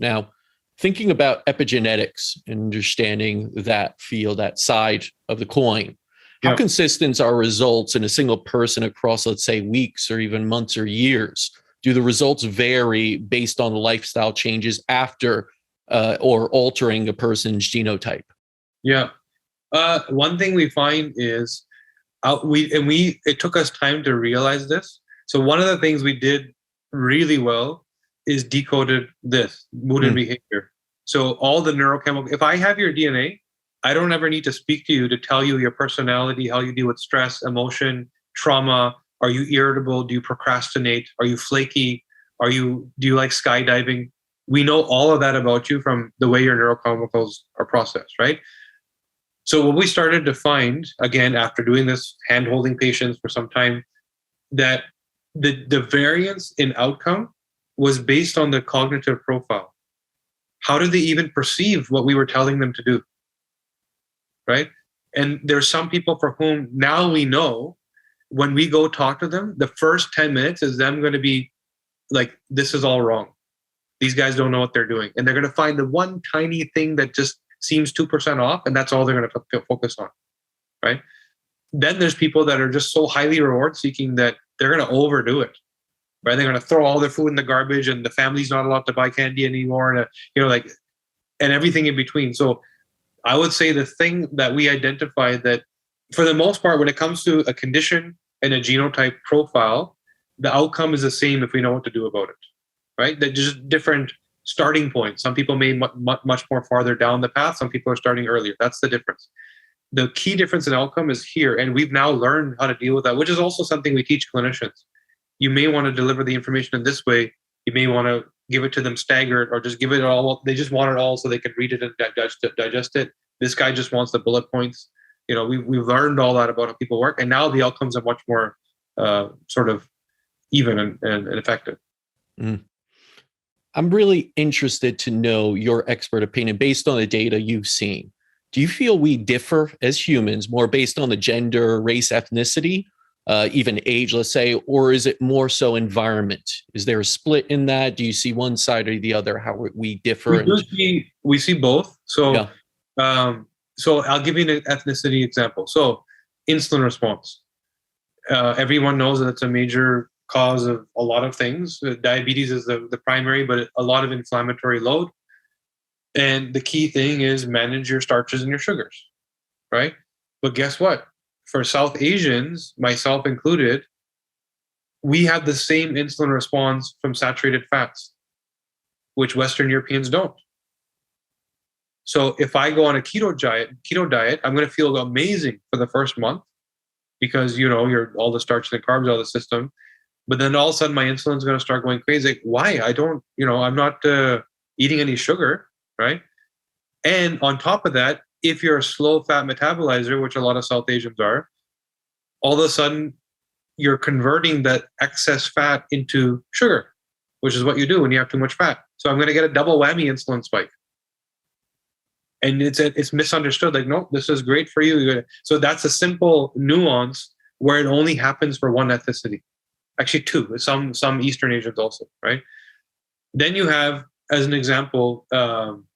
Now, thinking about epigenetics and understanding that field, that side of the coin, how Yeah. consistent are results in a single person across, let's say, weeks or even months or years? Do the results vary based on the lifestyle changes after or altering a person's genotype? Yeah. One thing we find is it took us time to realize this. So one of the things we did really well is decoded this mood and Mm, behavior. So all the neurochemical, if I have your DNA, I don't ever need to speak to you to tell you your personality, how you deal with stress, emotion, trauma. Are you irritable? Do you procrastinate? Are you flaky? Do you like skydiving? We know all of that about you from the way your neurochemicals are processed, right? So what we started to find, again, after doing this hand holding patients for some time, that the variance in outcome was based on the cognitive profile. How did they even perceive what we were telling them to do? Right. And there's some people for whom now we know when we go talk to them, the first 10 minutes is them going to be like, this is all wrong. These guys don't know what they're doing. And they're going to find the one tiny thing that just seems 2% off, and that's all they're going to focus on. Right. Then there's people that are just so highly reward seeking that they're going to overdo it. Right. They're going to throw all their food in the garbage, and the family's not allowed to buy candy anymore. And, and everything in between. So I would say the thing that we identified that for the most part, when it comes to a condition and a genotype profile, the outcome is the same if we know what to do about it, right? They're just different starting points. Some people may much more farther down the path. Some people are starting earlier. That's the difference. The key difference in outcome is here. And we've now learned how to deal with that, which is also something we teach clinicians. You may want to deliver the information in this way. You may want to give it to them staggered or just give it all. They just want it all so they can read it and digest it. This guy just wants the bullet points. We've learned all that about how people work. And now the outcomes are much more sort of even and effective. mm. I'm really interested to know your expert opinion based on the data you've seen. Do you feel we differ as humans more based on the gender, race, ethnicity, even age, let's say, or is it more so environment? Is there a split in that? Do you see one side or the other, how we differ? We see both. So, Yeah. So I'll give you an ethnicity example. So insulin response. Everyone knows that it's a major cause of a lot of things. Diabetes is the primary, but a lot of inflammatory load. And the key thing is manage your starches and your sugars, right? But guess what? For South Asians, myself included, we have the same insulin response from saturated fats, which Western Europeans don't. So if I go on a keto diet, I'm going to feel amazing for the first month because you're all the starch and the carbs out of the system. But then all of a sudden my insulin is going to start going crazy. Like, why? I'm not eating any sugar, right? And on top of that, if you're a slow fat metabolizer, which a lot of South Asians are, all of a sudden you're converting that excess fat into sugar, which is what you do when you have too much fat. So I'm going to get a double whammy insulin spike. And it's misunderstood. Like, no, this is great for you. So that's a simple nuance where it only happens for one ethnicity. Actually, two. Some Eastern Asians also, right? Then you have, as an example, ApoE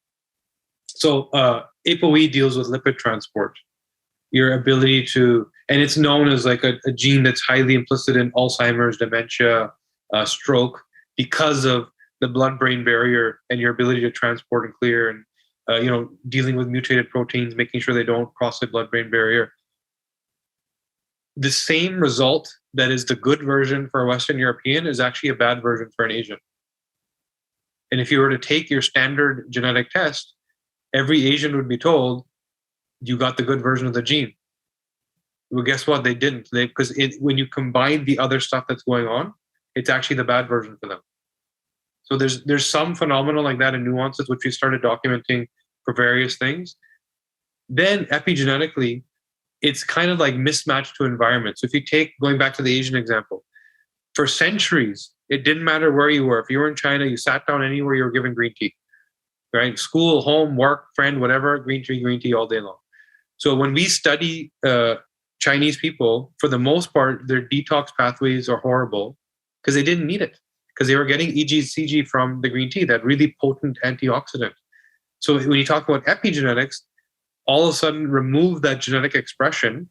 deals with lipid transport. Your ability to, and it's known as like a gene that's highly implicit in Alzheimer's, dementia, stroke, because of the blood-brain barrier and your ability to transport and clear and dealing with mutated proteins, making sure they don't cross the blood-brain barrier. The same result that is the good version for a Western European is actually a bad version for an Asian. And if you were to take your standard genetic test, every Asian would be told, you got the good version of the gene. Well, guess what? They didn't. Because when you combine the other stuff that's going on, it's actually the bad version for them. So there's some phenomenon like that and nuances, which we started documenting for various things. Then epigenetically, it's kind of like mismatched to environment. So if you take, going back to the Asian example, for centuries, it didn't matter where you were. If you were in China, you sat down anywhere, you were given green tea, right? School, home, work, friend, whatever, green tea all day long. So when we study Chinese people, for the most part, their detox pathways are horrible because they didn't need it. because they were getting EGCG from the green tea, that really potent antioxidant. So when you talk about epigenetics, all of a sudden remove that genetic expression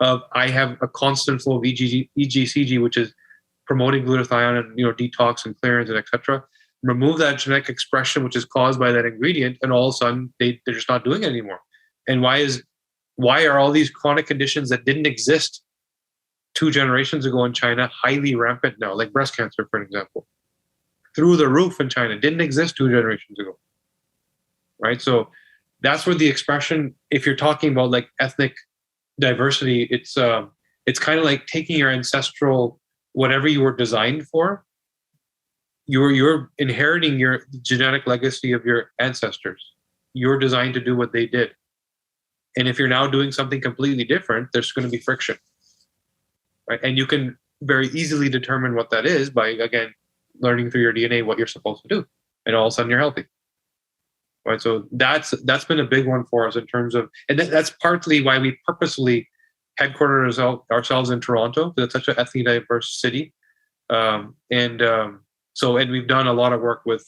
of I have a constant flow of EGCG, which is promoting glutathione and detox and clearance and etc. Remove that genetic expression which is caused by that ingredient, and all of a sudden they're just not doing it anymore. And why are all these chronic conditions that didn't exist 2 generations ago in China highly rampant now, like breast cancer, for example, through the roof in China, didn't exist 2 generations ago, right? So that's where the expression, if you're talking about like ethnic diversity, it's kind of like taking your ancestral, whatever you were designed for, you're inheriting your genetic legacy of your ancestors. You're designed to do what they did. And if you're now doing something completely different, there's going to be friction, right? And you can very easily determine what that is by, again, learning through your DNA what you're supposed to do. And all of a sudden you're healthy, right? So that's been a big one for us in terms of, and that's partly why we purposely headquartered ourselves in Toronto, because it's such an ethnically diverse city. And we've done a lot of work with,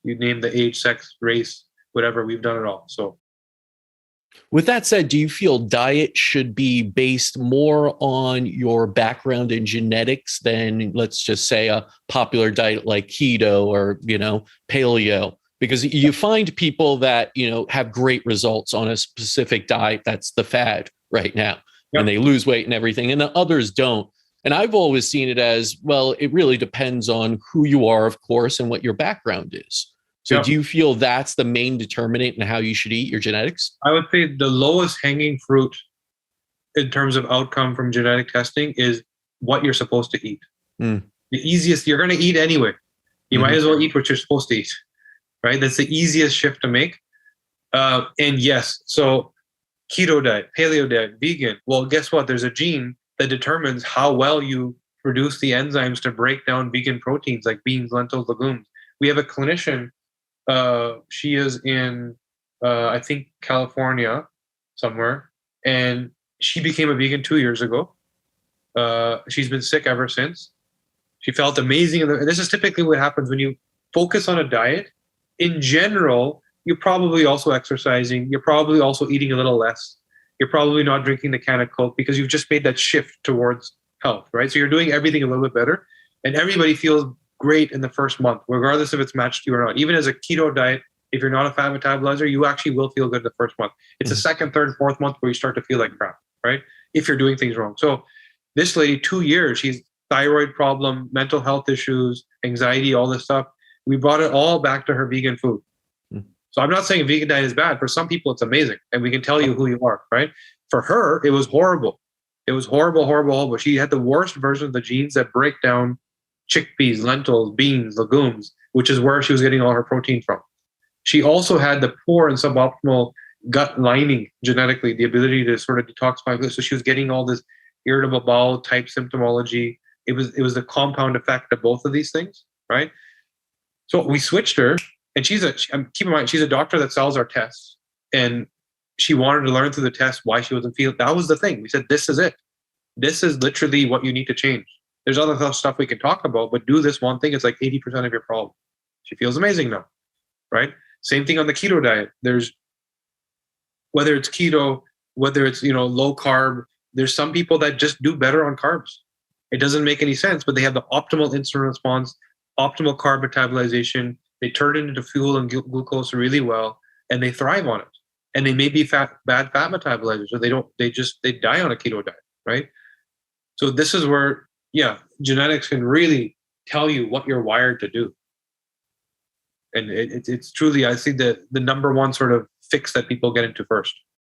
you name the age, sex, race, whatever, we've done it all. So with that said, do you feel diet should be based more on your background in genetics than, let's just say, a popular diet like keto or, paleo? Because you find people that, have great results on a specific diet. That's the fad right now. Yep. And they lose weight and everything, and the others don't. And I've always seen it as, well, it really depends on who you are, of course, and what your background is. So do you feel that's the main determinant in how you should eat, your genetics? I would say the lowest hanging fruit in terms of outcome from genetic testing is what you're supposed to eat. The easiest, you're going to eat anyway. You might as well eat what you're supposed to eat, right? That's the easiest shift to make. And yes, so keto diet, paleo diet, vegan. Well, guess what? There's a gene that determines how well you produce the enzymes to break down vegan proteins like beans, lentils, legumes. We have a clinician. She is in, I think, California somewhere, and she became a vegan 2 years ago. She's been sick ever since. She felt amazing. And this is typically what happens when you focus on a diet. In general, you're probably also exercising. You're probably also eating a little less. You're probably not drinking the can of Coke because you've just made that shift towards health, right? So you're doing everything a little bit better, and everybody feels great in the first month, regardless if it's matched to you or not. Even as a keto diet, if you're not a fat metabolizer, you actually will feel good the first month. It's the second, third, fourth month where you start to feel like crap, right? If you're doing things wrong. So this lady, 2 years, she's thyroid problem, mental health issues, anxiety, all this stuff. We brought it all back to her vegan food. So I'm not saying a vegan diet is bad. For some people, it's amazing. And we can tell you who you are, right? For her, it was horrible. It was horrible, horrible, horrible. She had the worst version of the genes that break down chickpeas, lentils, beans, legumes, which is where she was getting all her protein from. She also had the poor and suboptimal gut lining genetically, the ability to sort of detoxify. So she was getting all this irritable bowel type symptomology. It was the compound effect of both of these things, right? So we switched her, and keep in mind, she's a doctor that sells our tests, and she wanted to learn through the test why she wasn't feeling. That was the thing. We said, this is it. This is literally what you need to change. There's other stuff we can talk about, but do this one thing. It's like 80% of your problem. She feels amazing now, right? Same thing on the keto diet. There's, whether it's keto, whether it's, low carb, there's some people that just do better on carbs. It doesn't make any sense, but they have the optimal insulin response, optimal carb metabolization. They turn it into fuel and glucose really well, and they thrive on it. And they may be bad fat metabolizers, so they die on a keto diet, right? So this is where, genetics can really tell you what you're wired to do. And it's truly, I see the number one sort of fix that people get into first.